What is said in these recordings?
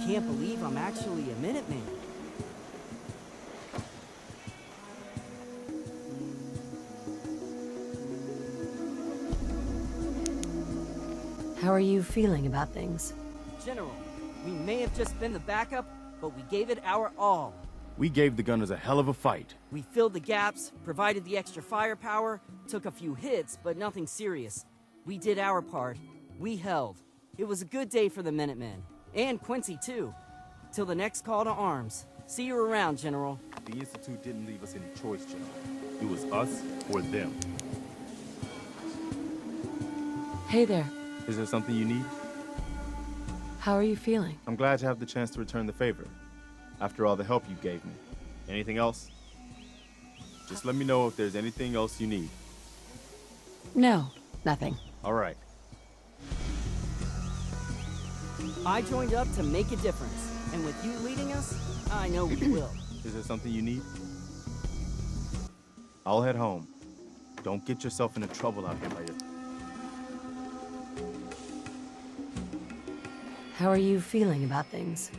can't believe I'm actually a Minuteman. How are you feeling about things? General, we may have just been the backup, but we gave it our all. We gave the gunners a hell of a fight. We filled the gaps, provided the extra firepower, took a few hits, but nothing serious. We did our part. We held. It was a good day for the Minutemen. And Quincy, too. Till the next call to arms. See you around, General. The Institute didn't leave us any choice, General. It was us or them. Hey there. Is there something you need? How are you feeling? I'm glad to have the chance to return the favor. After all the help you gave me. Anything else? Just let me know if there's anything else you need. No, nothing. All right. I joined up to make a difference. And with you leading us, I know we will. Is there something you need? I'll head home. Don't get yourself into trouble out here by your... How are you feeling about things?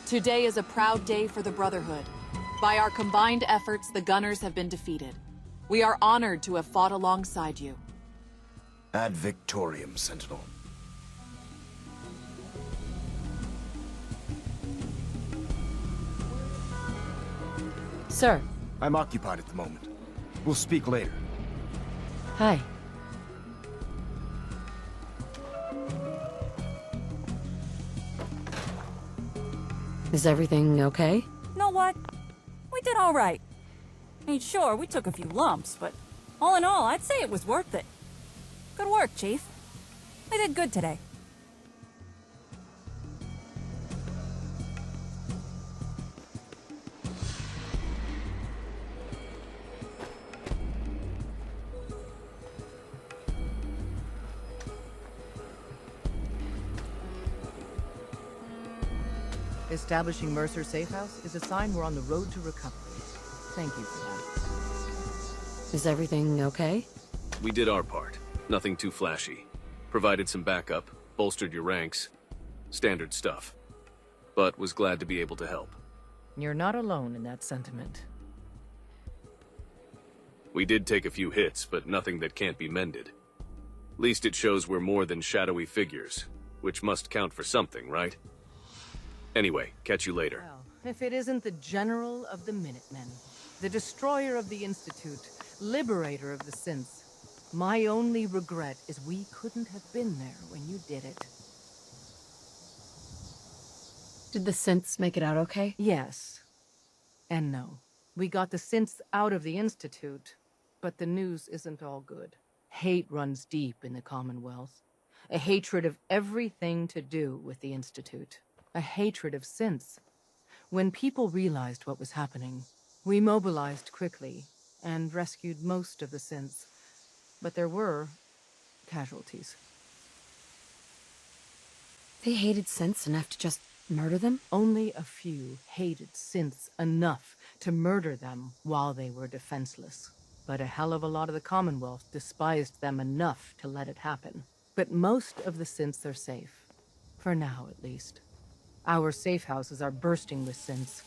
Today is a proud day for the Brotherhood. By our combined efforts, the Gunners have been defeated. We are honored to have fought alongside you. Ad Victoriam, Sentinel. Sir. I'm occupied at the moment. We'll speak later. Hi. Is everything okay? Know what? We did all right. I mean, sure, we took a few lumps, but all in all, I'd say it was worth it. Good work, Chief. We did good today. Establishing Mercer's safehouse is a sign we're on the road to recovery. Thank you for that. Is everything okay? We did our part. Nothing too flashy. Provided some backup, bolstered your ranks. Standard stuff. But was glad to be able to help. You're not alone in that sentiment. We did take a few hits, but nothing that can't be mended. Least it shows we're more than shadowy figures, which must count for something, right? Anyway, catch you later. Well, if it isn't the General of the Minutemen, the Destroyer of the Institute, Liberator of the Synths, my only regret is we couldn't have been there when you did it. Did the synths make it out okay? Yes. And no. We got the synths out of the Institute, but the news isn't all good. Hate runs deep in the Commonwealth. A hatred of everything to do with the Institute. A hatred of synths. When people realized what was happening, we mobilized quickly and rescued most of the synths. But there were casualties. They hated synths enough to just murder them? Only a few hated synths enough to murder them while they were defenseless. But a hell of a lot of the Commonwealth despised them enough to let it happen. But most of the synths are safe. For now, at least. Our safe houses are bursting with synths.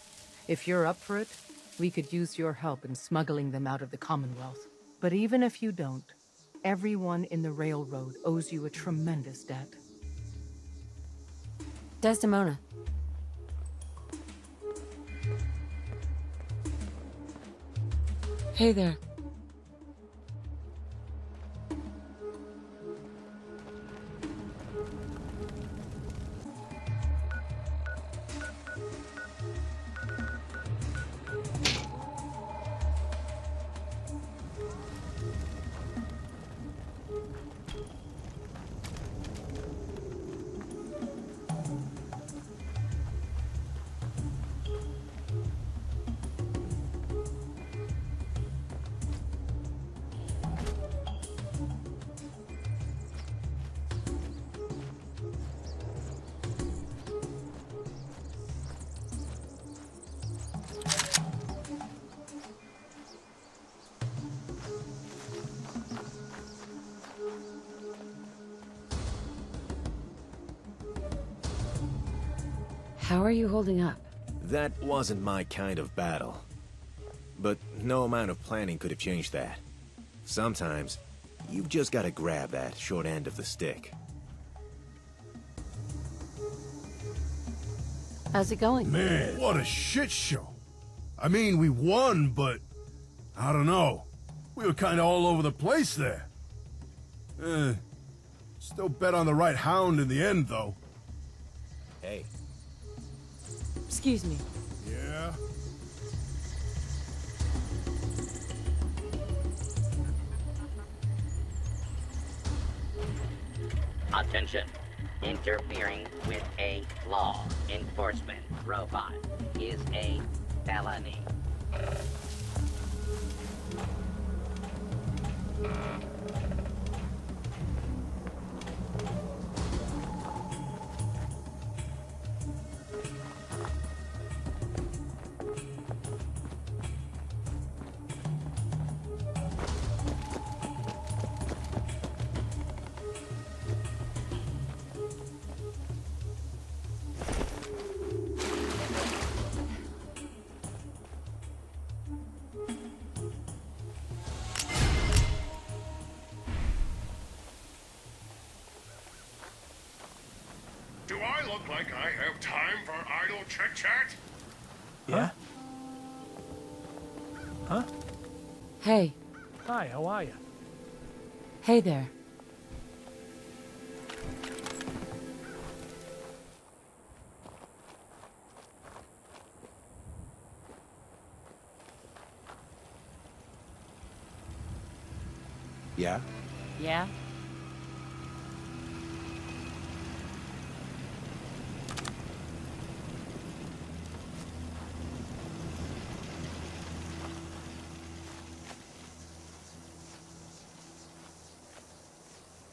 If you're up for it, we could use your help in smuggling them out of the Commonwealth. But even if you don't, everyone in the railroad owes you a tremendous debt. Desdemona. Hey there. How are you holding up? That wasn't my kind of battle. But no amount of planning could have changed that. Sometimes, you've just gotta grab that short end of the stick. How's it going? Man, what a shit show. I mean, we won, but I don't know. We were kind of all over the place there. Still bet on the right hound in the end, though. Hey. Excuse me. Yeah? Attention. Interfering with a law enforcement robot is a felony. Do I look like I have time for idle chit-chat? Yeah? Huh? Hey. Hi, how are you? Hey there. Yeah? Yeah?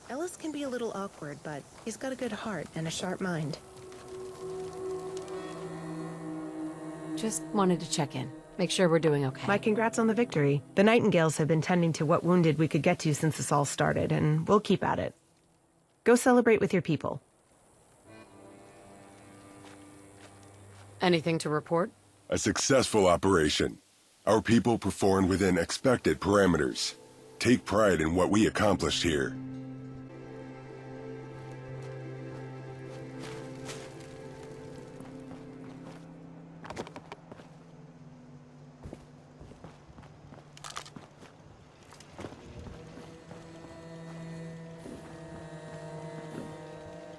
Ellis can be a little awkward, but he's got a good heart and a sharp mind. Just wanted to check in. Make sure we're doing okay. My congrats on the victory. The Nightingales have been tending to what wounded we could get to since this all started, and we'll keep at it. Go celebrate with your people. Anything to report? A successful operation. Our people performed within expected parameters. Take pride in what we accomplished here.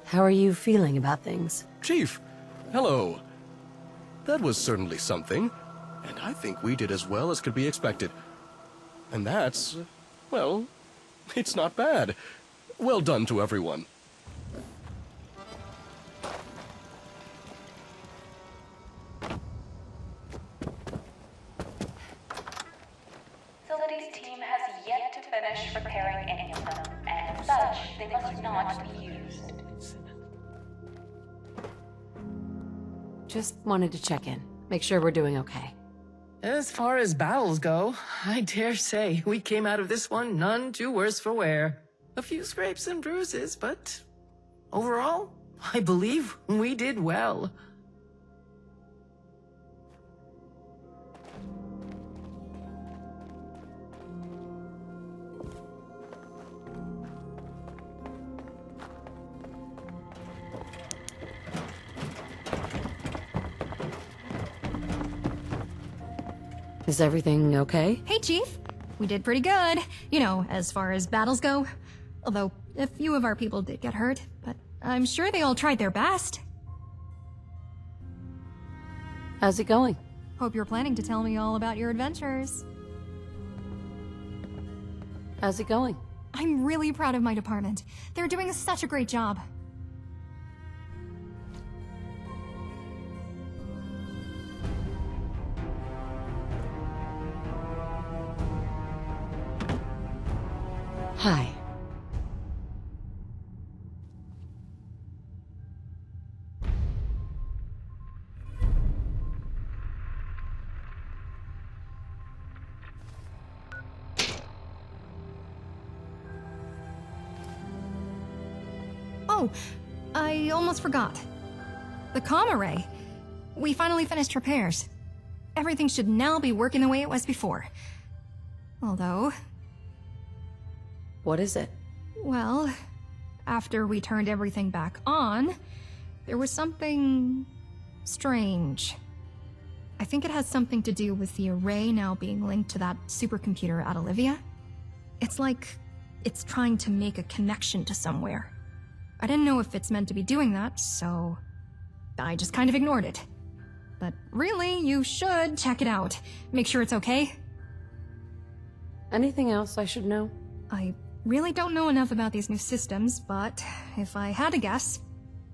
How are you feeling about things? Chief, hello. That was certainly something, and I think we did as well as could be expected. And that's, well, it's not bad. Well done to everyone. Facilities team has yet to finish repairing any of them, and as such, they must not be used. Just wanted to check in. Make sure we're doing okay. As far as battles go, I dare say we came out of this one none too worse for wear. A few scrapes and bruises, but overall, I believe we did well. Is everything okay? Hey, Chief. We did pretty good. You know, as far as battles go. Although, a few of our people did get hurt, but I'm sure they all tried their best. How's it going? Hope you're planning to tell me all about your adventures. How's it going? I'm really proud of my department. They're doing such a great job. Hi. Oh, I almost forgot. The comm array. We finally finished repairs. Everything should now be working the way it was before. Although... What is it? Well, after we turned everything back on, there was something... strange. I think it has something to do with the array now being linked to that supercomputer at Olivia. It's like it's trying to make a connection to somewhere. I didn't know if it's meant to be doing that, so I just kind of ignored it. But really, you should check it out. Make sure it's okay. Anything else I should know? I really don't know enough about these new systems, but if I had to guess,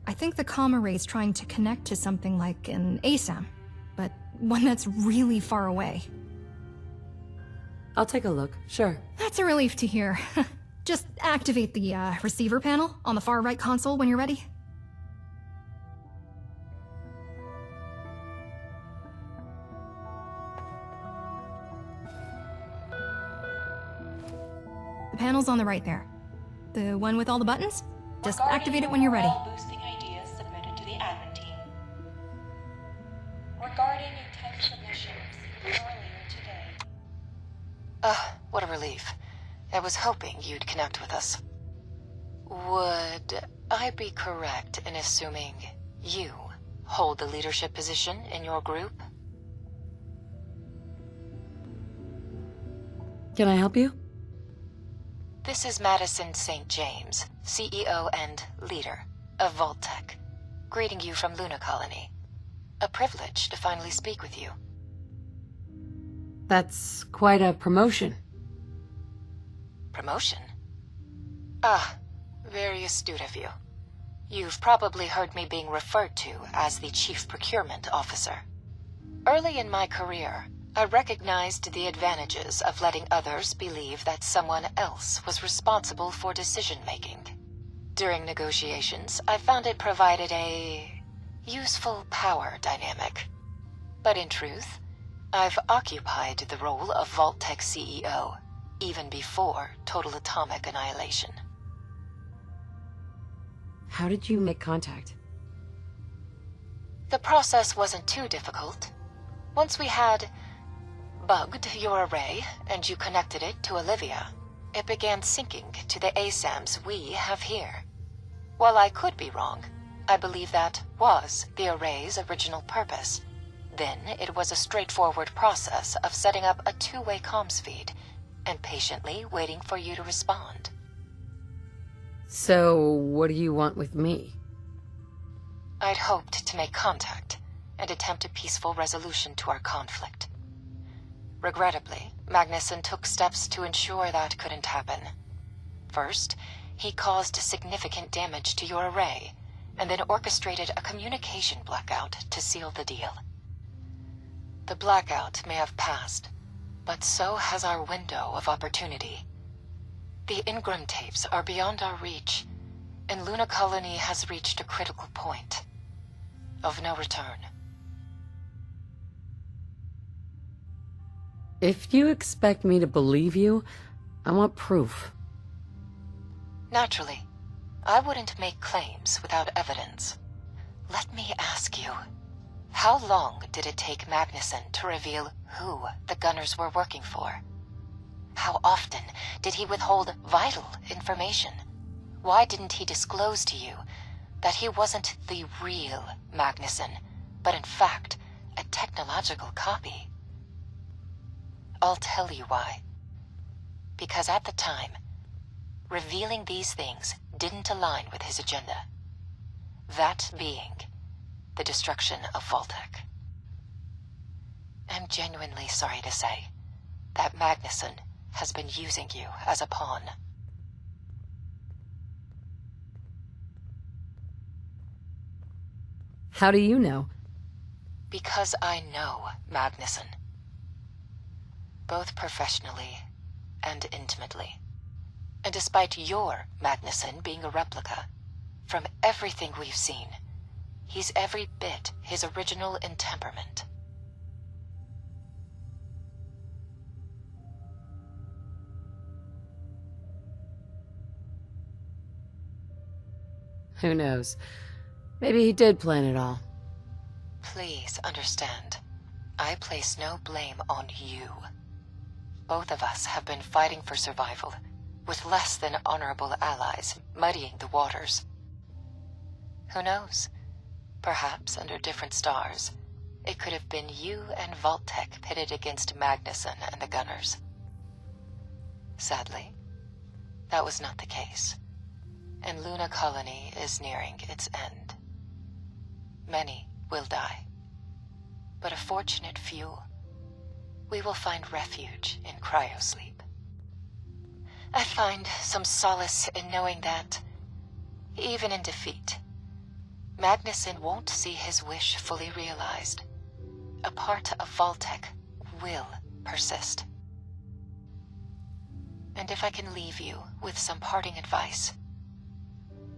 I think the comm array's trying to connect to something like an ASAM, but one that's really far away. I'll take a look, sure. That's a relief to hear. Just activate the receiver panel on the far right console when you're ready. The panel's on the right there. The one with all the buttons? Just activate it when you're ready. Boosting ideas submitted to the admin team. Regarding intent submissions earlier today. What a relief. I was hoping you'd connect with us. Would I be correct in assuming you hold the leadership position in your group? Can I help you? This is Madison St. James, CEO and leader of Vault-Tec, greeting you from Luna Colony. A privilege to finally speak with you. That's quite a promotion. Promotion? Very astute of you. You've probably heard me being referred to as the Chief Procurement Officer. Early in my career, I recognized the advantages of letting others believe that someone else was responsible for decision-making. During negotiations, I found it provided a useful power dynamic. But in truth, I've occupied the role of Vault-Tec CEO, even before total atomic annihilation. How did you make contact? The process wasn't too difficult. Once we had bugged your array and you connected it to Olivia, it began syncing to the ASAMs we have here. While I could be wrong, I believe that was the array's original purpose. Then it was a straightforward process of setting up a two-way comms feed and patiently waiting for you to respond. So, what do you want with me? I'd hoped to make contact and attempt a peaceful resolution to our conflict. Regrettably, Magnuson took steps to ensure that couldn't happen. First, he caused significant damage to your array, and then orchestrated a communication blackout to seal the deal. The blackout may have passed, but so has our window of opportunity. The Ingram tapes are beyond our reach, and Luna Colony has reached a critical point of no return. If you expect me to believe you, I want proof. Naturally, I wouldn't make claims without evidence. Let me ask you, how long did it take Magnuson to reveal who the Gunners were working for? How often did he withhold vital information? Why didn't he disclose to you that he wasn't the real Magnuson, but in fact, a technological copy? I'll tell you why. Because at the time, revealing these things didn't align with his agenda. That being the destruction of Vault-Tec. I'm genuinely sorry to say that Magnuson has been using you as a pawn. How do you know? Because I know Magnuson. Both professionally and intimately. And despite your Magnuson being a replica, from everything we've seen, he's every bit his original in temperament. Who knows? Maybe he did plan it all. Please understand, I place no blame on you. Both of us have been fighting for survival, with less than honorable allies muddying the waters. Who knows? Perhaps under different stars, it could have been you and Vault-Tec pitted against Magnuson and the Gunners. Sadly, that was not the case, and Luna Colony is nearing its end. Many will die, but a fortunate few, we will find refuge in cryosleep. I find some solace in knowing that, even in defeat, Magnuson won't see his wish fully realized. A part of Vault-Tec will persist. And if I can leave you with some parting advice,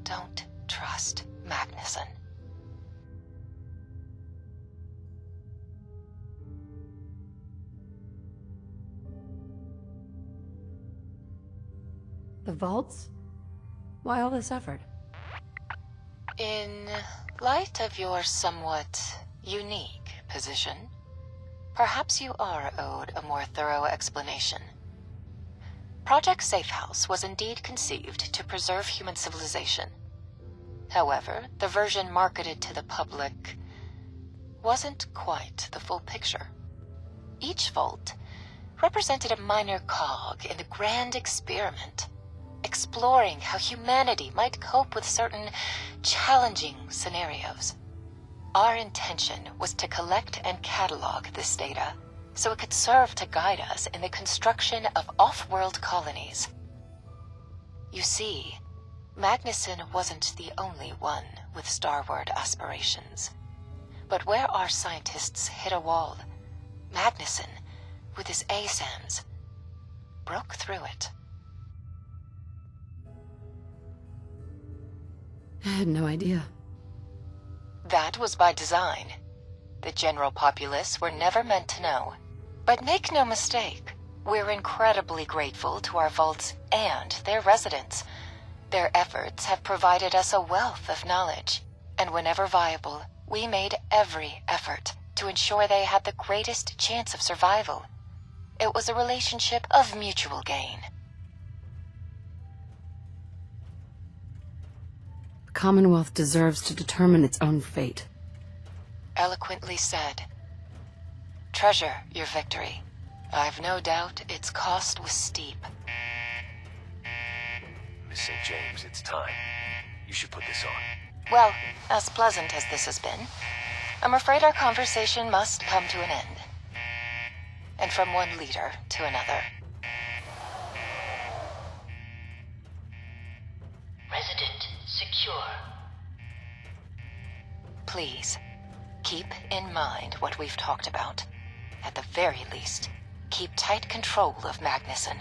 don't trust Magnuson. The vaults? Why all this effort? In light of your somewhat unique position, perhaps you are owed a more thorough explanation. Project Safehouse was indeed conceived to preserve human civilization. However, the version marketed to the public wasn't quite the full picture. Each vault represented a minor cog in the grand experiment, exploring how humanity might cope with certain challenging scenarios. Our intention was to collect and catalog this data so it could serve to guide us in the construction of off-world colonies. You see, Magnuson wasn't the only one with starward aspirations. But where our scientists hit a wall, Magnuson, with his ASAMs, broke through it. I had no idea. That was by design. The general populace were never meant to know. But make no mistake, we're incredibly grateful to our vaults and their residents. Their efforts have provided us a wealth of knowledge, and whenever viable, we made every effort to ensure they had the greatest chance of survival. It was a relationship of mutual gain. The Commonwealth deserves to determine its own fate. Eloquently said. Treasure your victory. I've no doubt its cost was steep. Miss St. James, it's time. You should put this on. Well, as pleasant as this has been, I'm afraid our conversation must come to an end. And from one leader to another. Resident secure. Please, keep in mind what we've talked about. At the very least, keep tight control of Magnuson.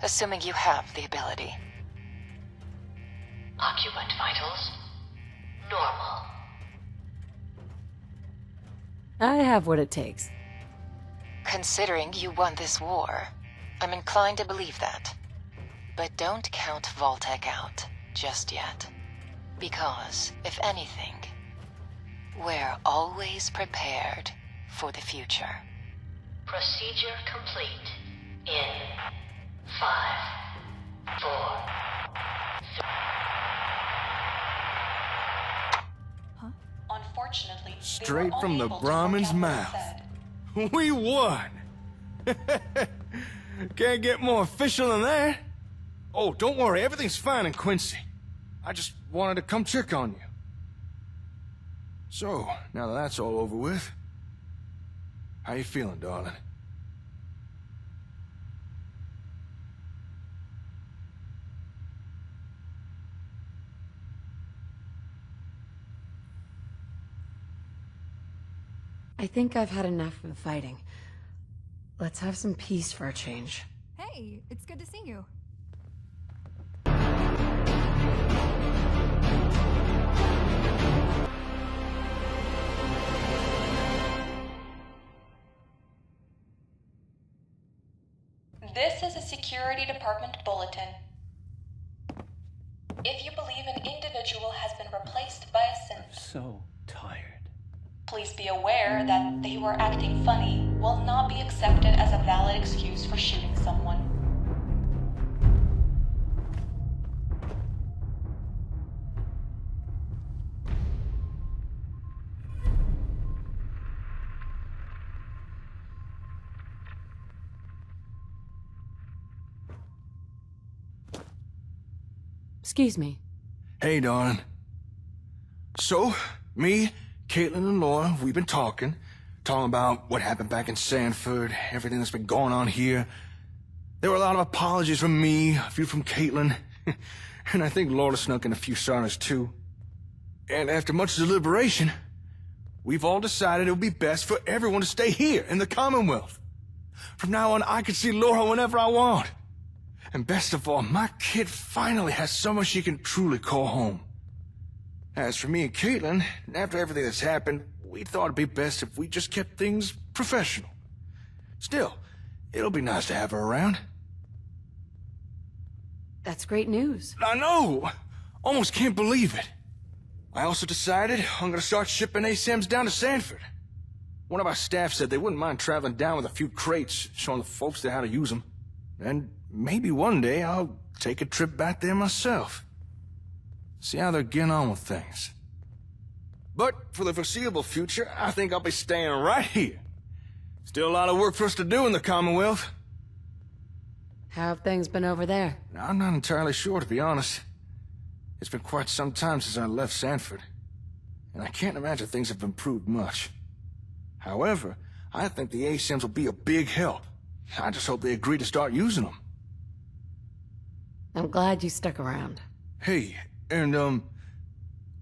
Assuming you have the ability. Occupant vitals normal. I have what it takes. Considering you won this war, I'm inclined to believe that. But don't count Vault-Tec out just yet. Because, if anything, we're always prepared for the future. Procedure complete. In 5, 4, 3. Unfortunately, Straight from the Brahmin's mouth. We won! Can't get more official than that. Oh, don't worry, everything's fine in Quincy. I just wanted to come check on you. So, now that that's all over with, how you feeling, darling? I think I've had enough of the fighting. Let's have some peace for a change. Hey, it's good to see you. This is a Security Department bulletin. If you believe an individual has been replaced by a synth, So tired. please be aware that they were acting funny will not be accepted as a valid excuse for shooting someone. Excuse me. Hey, darling. So, me, Caitlin, and Laura, we've been talking about what happened back in Sanford, everything that's been going on here. There were a lot of apologies from me, a few from Caitlin, and I think Laura snuck in a few sorries too. And after much deliberation, we've all decided it would be best for everyone to stay here in the Commonwealth. From now on, I can see Laura whenever I want. And best of all, my kid finally has someone she can truly call home. As for me and Caitlin, after everything that's happened, we thought it'd be best if we just kept things professional. Still, it'll be nice to have her around. That's great news. I know! Almost can't believe it. I also decided I'm gonna start shipping ASAMs down to Sanford. One of our staff said they wouldn't mind traveling down with a few crates, showing the folks there how to use them. And maybe one day I'll take a trip back there myself. See how they're getting on with things. But for the foreseeable future, I think I'll be staying right here. Still a lot of work for us to do in the Commonwealth. How have things been over there? I'm not entirely sure, to be honest. It's been quite some time since I left Sanford, and I can't imagine things have improved much. However, I think the ASAMs will be a big help. I just hope they agree to start using them. I'm glad you stuck around. Hey, and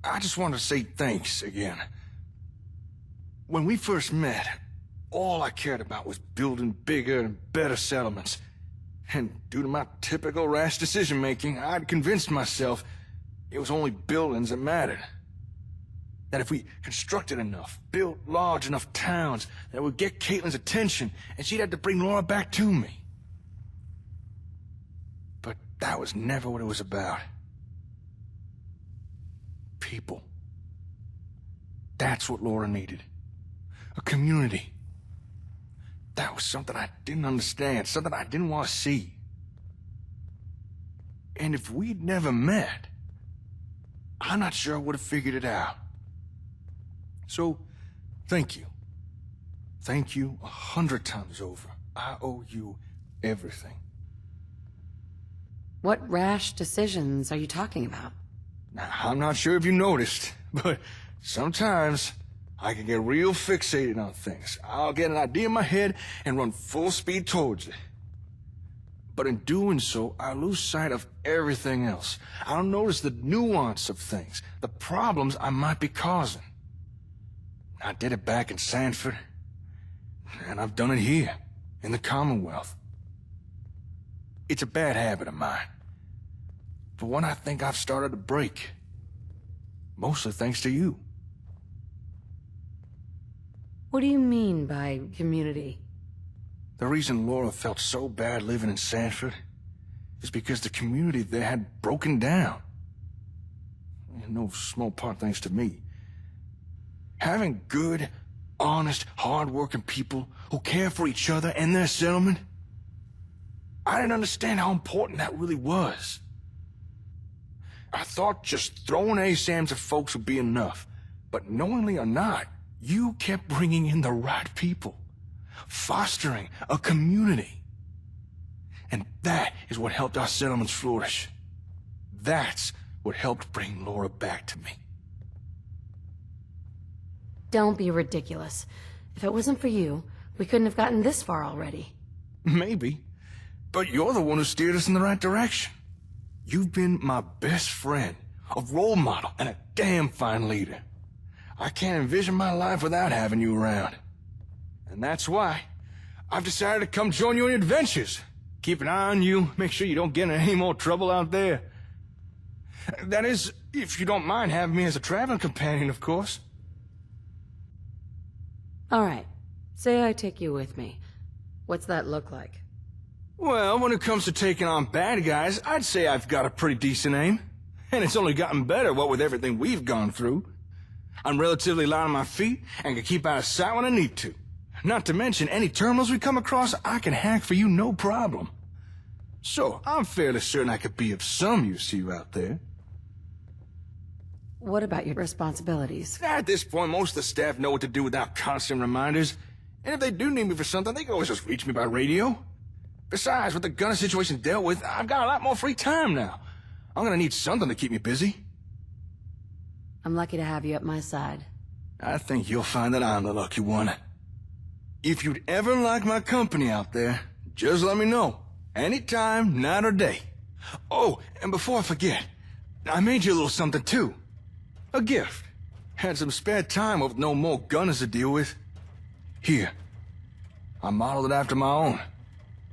I just wanted to say thanks again. When we first met, all I cared about was building bigger and better settlements. And due to my typical rash decision-making, I'd convinced myself it was only buildings that mattered. That if we constructed enough, built large enough towns, that would get Caitlin's attention, and she'd have to bring Laura back to me. But that was never what it was about. People. That's what Laura needed. A community. That was something I didn't understand, something I didn't want to see. And if we'd never met, I'm not sure I would have figured it out. So, thank you. Thank you 100 times over. I owe you everything. What rash decisions are you talking about? Now, I'm not sure if you noticed, but sometimes I can get real fixated on things. I'll get an idea in my head and run full speed towards it. But in doing so, I lose sight of everything else. I don't notice the nuance of things, the problems I might be causing. I did it back in Sanford, and I've done it here, in the Commonwealth. It's a bad habit of mine, but one I think I've started to break. Mostly thanks to you. What do you mean by community? The reason Laura felt so bad living in Sanford is because the community there had broken down. In no small part thanks to me. Having good, honest, hard-working people who care for each other and their settlement, I didn't understand how important that really was. I thought just throwing ASAMs at folks would be enough, but knowingly or not, you kept bringing in the right people, fostering a community. And that is what helped our settlements flourish. That's what helped bring Laura back to me. Don't be ridiculous. If it wasn't for you, we couldn't have gotten this far already. Maybe, but you're the one who steered us in the right direction. You've been my best friend, a role model, and a damn fine leader. I can't envision my life without having you around. And that's why I've decided to come join you in adventures. Keep an eye on you, make sure you don't get in any more trouble out there. That is, if you don't mind having me as a traveling companion, of course. All right. Say I take you with me. What's that look like? Well, when it comes to taking on bad guys, I'd say I've got a pretty decent aim. And it's only gotten better, what with everything we've gone through. I'm relatively light on my feet and can keep out of sight when I need to. Not to mention, any terminals we come across, I can hack for you no problem. So, I'm fairly certain I could be of some use to you out there. What about your responsibilities? At this point, most of the staff know what to do without constant reminders. And if they do need me for something, they can always just reach me by radio. Besides, with the gunner situation dealt with, I've got a lot more free time now. I'm gonna need something to keep me busy. I'm lucky to have you at my side. I think you'll find that I'm the lucky one. If you'd ever like my company out there, just let me know. Anytime, night or day. Oh, and before I forget, I made you a little something too. A gift. Had some spare time with no more gunners to deal with. Here. I modeled it after my own.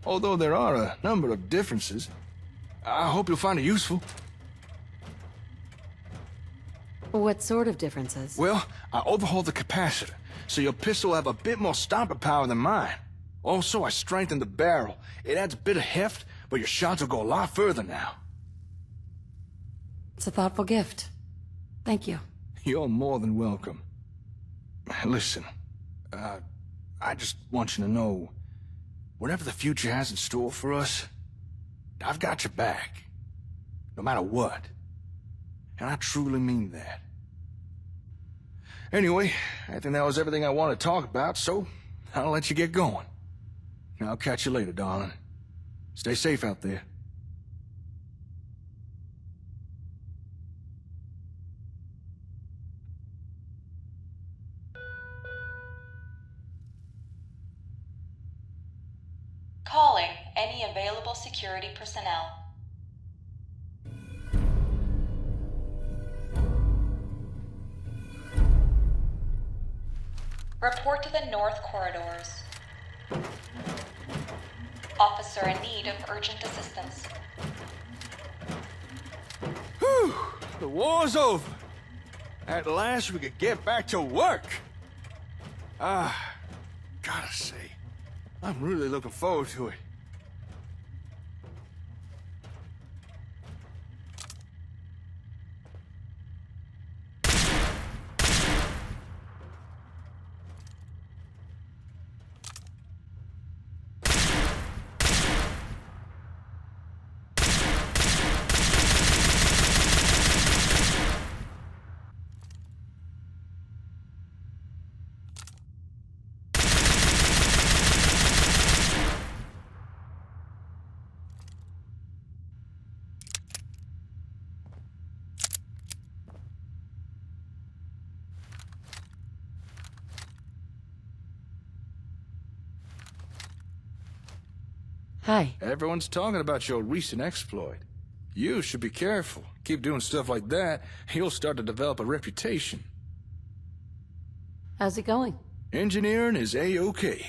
Although there are a number of differences. I hope you'll find it useful. What sort of differences? Well, I overhauled the capacitor, so your pistol will have a bit more stopping power than mine. Also, I strengthened the barrel. It adds a bit of heft, but your shots will go a lot further now. It's a thoughtful gift. Thank you. You're more than welcome. Listen, I just want you to know, whatever the future has in store for us, I've got your back. No matter what. And I truly mean that. Anyway, I think that was everything I wanted to talk about, so I'll let you get going. I'll catch you later, darling. Stay safe out there. Calling any available security personnel. Report to the north corridors. Officer in need of urgent assistance. Whew! The war's over. At last we could get back to work. Gotta say, I'm really looking forward to it. Hi. Everyone's talking about your recent exploit. You should be careful. Keep doing stuff like that, you'll start to develop a reputation. How's it going? Engineering is A-OK.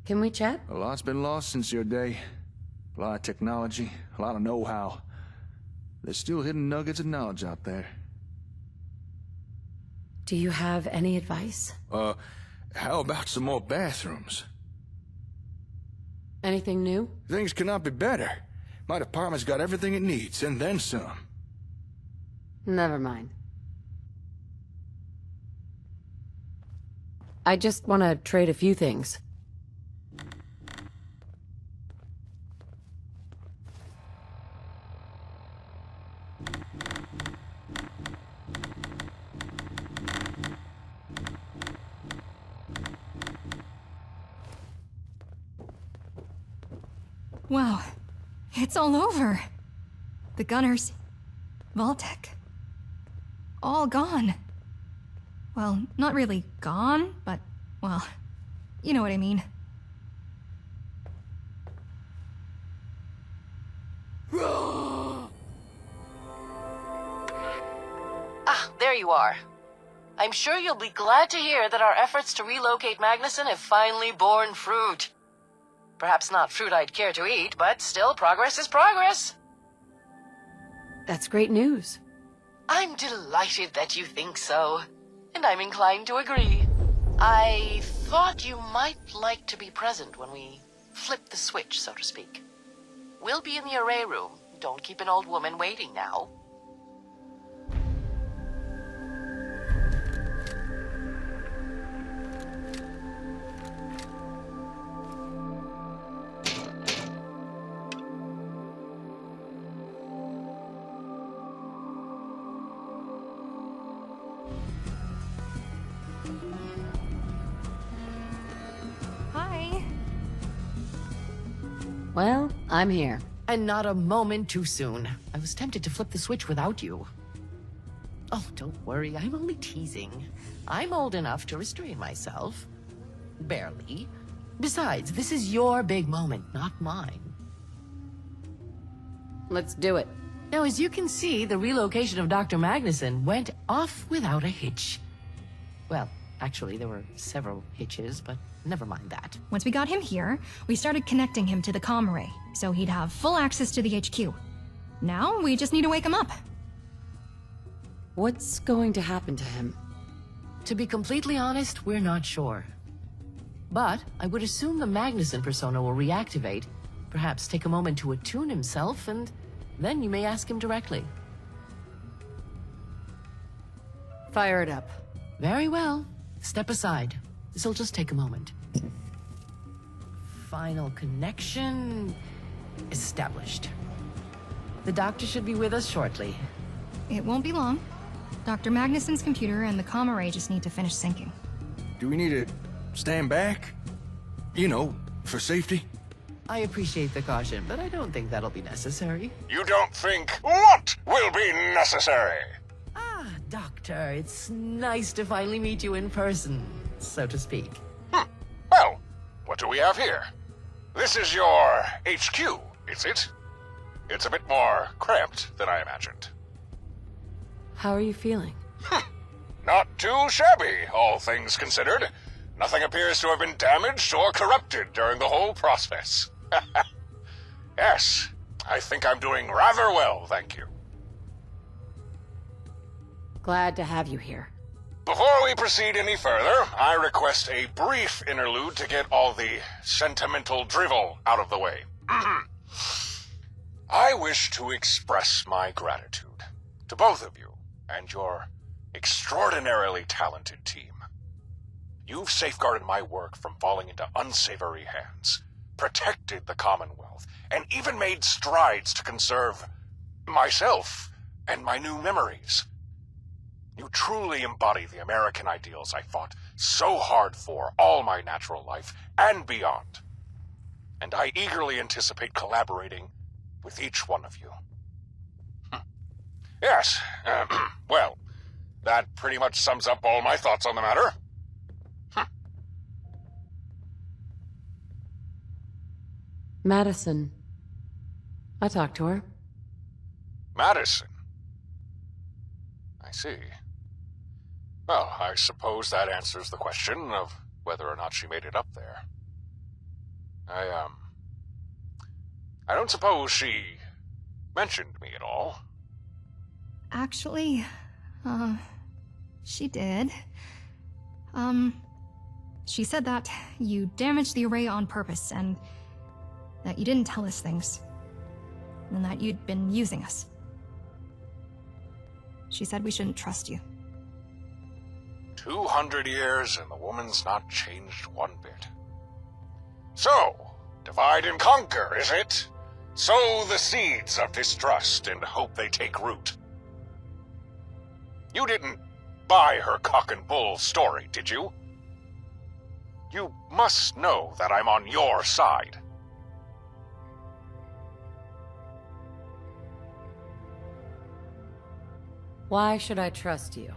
Can we chat? A lot's been lost since your day. A lot of technology, a lot of know-how. There's still hidden nuggets of knowledge out there. Do you have any advice? How about some more bathrooms? Anything new? Things cannot be better. My department's got everything it needs, and then some. Never mind. I just want to trade a few things. Wow. It's all over. The gunners. Vault-Tec. All gone. Well, not really gone, but, well, you know what I mean. Ah, there you are. I'm sure you'll be glad to hear that our efforts to relocate Magnuson have finally borne fruit. Perhaps not fruit I'd care to eat, but still, progress is progress. That's great news. I'm delighted that you think so, and I'm inclined to agree. I thought you might like to be present when we flip the switch, so to speak. We'll be in the array room. Don't keep an old woman waiting now. Hi. Well, I'm here. And not a moment too soon. I was tempted to flip the switch without you. Oh, don't worry, I'm only teasing. I'm old enough to restrain myself. Barely. Besides, this is your big moment, not mine. Let's do it. Now, as you can see, the relocation of Dr. Magnuson went off without a hitch. Well, actually, there were several hitches, but never mind that. Once we got him here, we started connecting him to the comm array, so he'd have full access to the HQ. Now, we just need to wake him up. What's going to happen to him? To be completely honest, we're not sure. But I would assume the Magnuson persona will reactivate, perhaps take a moment to attune himself, and then you may ask him directly. Fire it up. Very well. Step aside. This'll just take a moment. Final connection established. The doctor should be with us shortly. It won't be long. Dr. Magnuson's computer and the comm array just need to finish syncing. Do we need to stand back? You know, for safety? I appreciate the caution, but I don't think that'll be necessary. You don't think what will be necessary? Ah, Doctor, it's nice to finally meet you in person, so to speak. Well, what do we have here? This is your HQ, is it? It's a bit more cramped than I imagined. How are you feeling? Not too shabby, all things considered. Nothing appears to have been damaged or corrupted during the whole process. Yes, I think I'm doing rather well, thank you. Glad to have you here. Before we proceed any further, I request a brief interlude to get all the sentimental drivel out of the way. I wish to express my gratitude to both of you and your extraordinarily talented team. You've safeguarded my work from falling into unsavory hands, protected the Commonwealth, and even made strides to conserve myself and my new memories. You truly embody the American ideals I fought so hard for all my natural life and beyond. And I eagerly anticipate collaborating with each one of you. Yes, well, that pretty much sums up all my thoughts on the matter. Madison. I talked to her. Madison? I see. Well, I suppose that answers the question of whether or not she made it up there. I don't suppose she mentioned me at all. Actually, she did. She said that you damaged the array on purpose, and that you didn't tell us things. And that you'd been using us. She said we shouldn't trust you. 200 years and the woman's not changed one bit. So, divide and conquer, is it? Sow the seeds of distrust and hope they take root. You didn't buy her cock and bull story, did you? You must know that I'm on your side. Why should I trust you?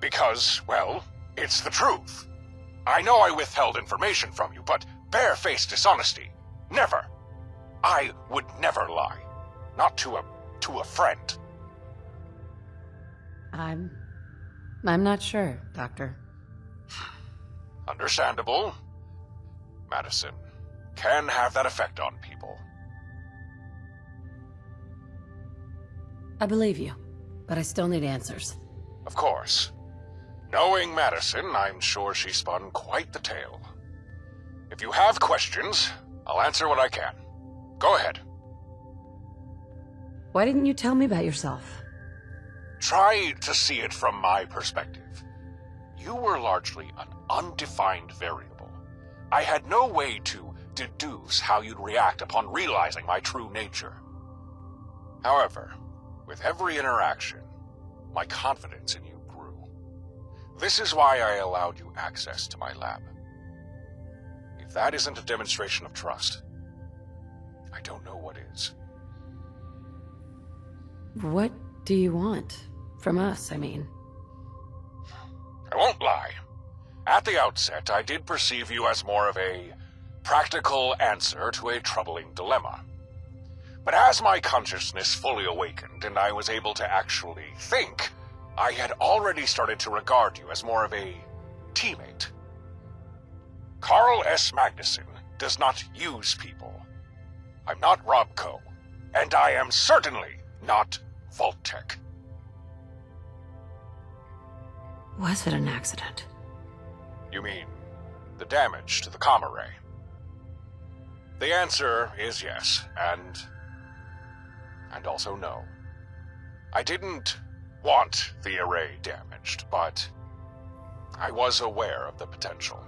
Because, well, it's the truth. I know I withheld information from you, but barefaced dishonesty, never. I would never lie. Not to a friend. I'm not sure, Doctor. Understandable. Madison can have that effect on people. I believe you, but I still need answers. Of course. Knowing Madison, I'm sure she spun quite the tale. If you have questions, I'll answer what I can. Go ahead. Why didn't you tell me about yourself? Try to see it from my perspective. You were largely an undefined variable. I had no way to deduce how you'd react upon realizing my true nature. However, with every interaction, my confidence in you grew. this is why I allowed you access to my lab. If that isn't a demonstration of trust, I don't know what is. What do you want? From us, I mean. I won't lie. At the outset, I did perceive you as more of a practical answer to a troubling dilemma. But as my consciousness fully awakened and I was able to actually think, I had already started to regard you as more of a teammate. Carl S. Magnuson does not use people. I'm not Robco, and I am certainly not Vault-Tec. Was it an accident? You mean the damage to the comm array? The answer is yes, and also no. I didn't want the array damaged, but I was aware of the potential.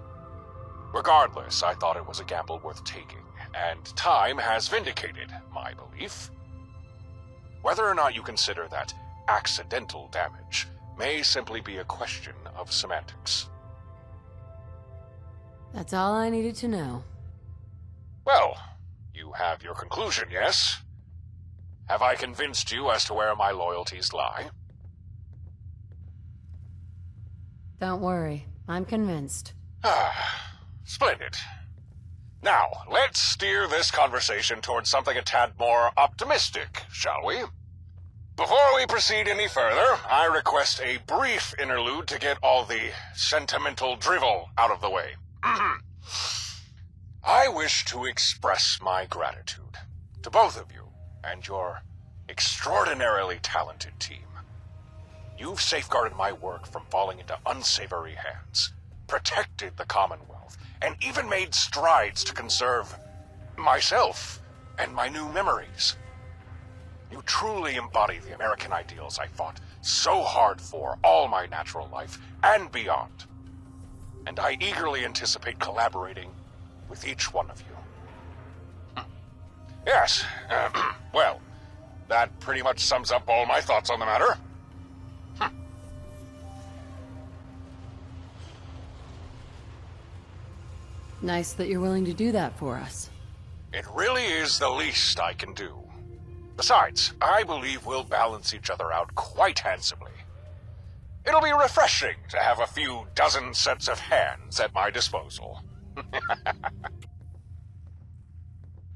Regardless, I thought it was a gamble worth taking, and time has vindicated my belief. Whether or not you consider that accidental damage may simply be a question of semantics. That's all I needed to know. Well, you have your conclusion, yes? Have I convinced you as to where my loyalties lie? Don't worry, I'm convinced. Splendid. Now, let's steer this conversation towards something a tad more optimistic, shall we? Before we proceed any further, I request a brief interlude to get all the sentimental drivel out of the way. I wish to express my gratitude to both of you and your extraordinarily talented team. You've safeguarded my work from falling into unsavory hands, protected the Commonwealth, and even made strides to conserve myself and my new memories. You truly embody the American ideals I fought so hard for all my natural life and beyond. And I eagerly anticipate collaborating with each one of you. Yes, well, that pretty much sums up all my thoughts on the matter. Nice that you're willing to do that for us. It really is the least I can do. Besides, I believe we'll balance each other out quite handsomely. It'll be refreshing to have a few dozen sets of hands at my disposal.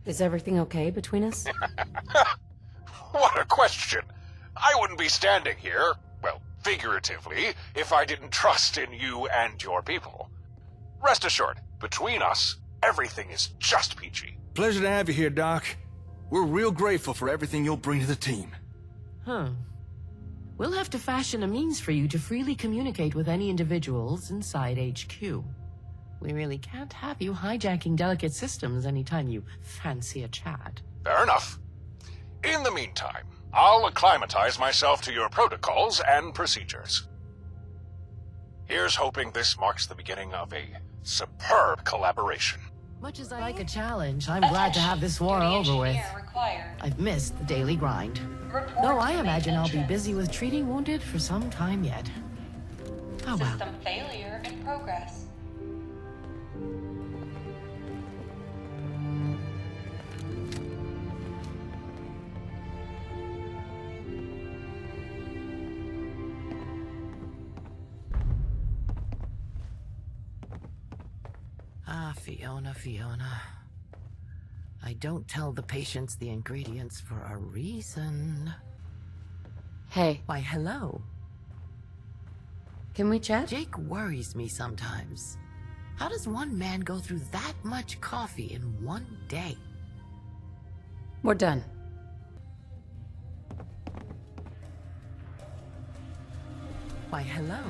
Is everything okay between us? What a question! I wouldn't be standing here, well, figuratively, if I didn't trust in you and your people. Rest assured, between us, everything is just peachy. Pleasure to have you here, Doc. We're real grateful for everything you'll bring to the team. Huh. We'll have to fashion a means for you to freely communicate with any individuals inside HQ. We really can't have you hijacking delicate systems anytime you fancy a chat. Fair enough. In the meantime, I'll acclimatize myself to your protocols and procedures. Here's hoping this marks the beginning of a superb collaboration. Much as I like a challenge, I'm glad to have this war over with. I've missed the daily grind. Though I imagine I'll be busy with treating wounded for some time yet. Oh well. System failure in progress. Ah, Fiona. I don't tell the patients the ingredients for a reason. Hey. Why, hello. Can we chat? Jake worries me sometimes. How does one man go through that much coffee in one day? We're done. Why, hello.